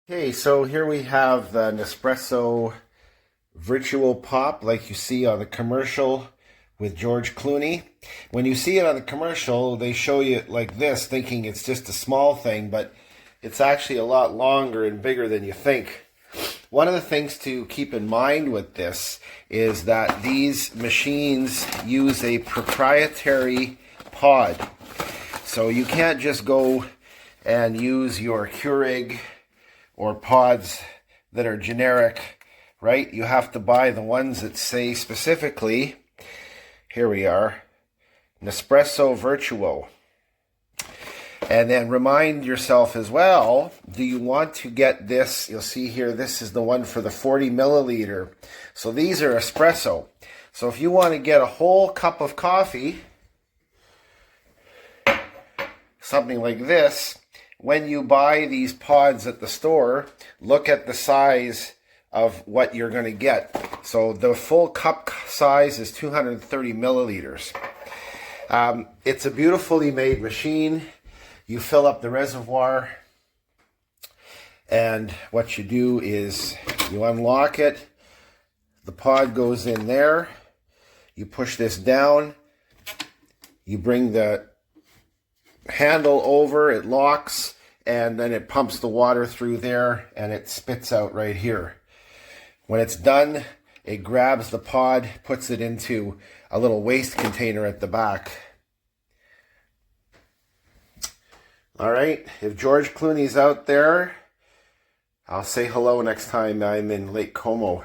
Okay, so here we have the Nespresso Virtual Pop, like you see on the commercial with George Clooney. When you see it on the commercial, they show you it like this, thinking it's just a small thing, but it's actually a lot longer and bigger than you think. One of the things to keep in mind with this is that these machines use a proprietary pod. So you can't just go and use your Keurig or pods that are generic, right? You have to buy the ones that say specifically, here we are, Nespresso Vertuo. And then remind yourself as well, do you want to get this? You'll see here, this is the one for the 40 milliliter. So these are espresso. So if you want to get a whole cup of coffee, something like this, when you buy these pods at the store, look at the size of what you're going to get. So the full cup size is 230 milliliters. It's a beautifully made machine. You fill up the reservoir, and what you do is you unlock it. The pod goes in there. You push this down. You bring the handle over, it locks, and then it pumps the water through there, and it spits out right here. When it's done, it grabs the pod, puts it into a little waste container at the back. All right, if George Clooney's out there, I'll say hello next time I'm in Lake Como.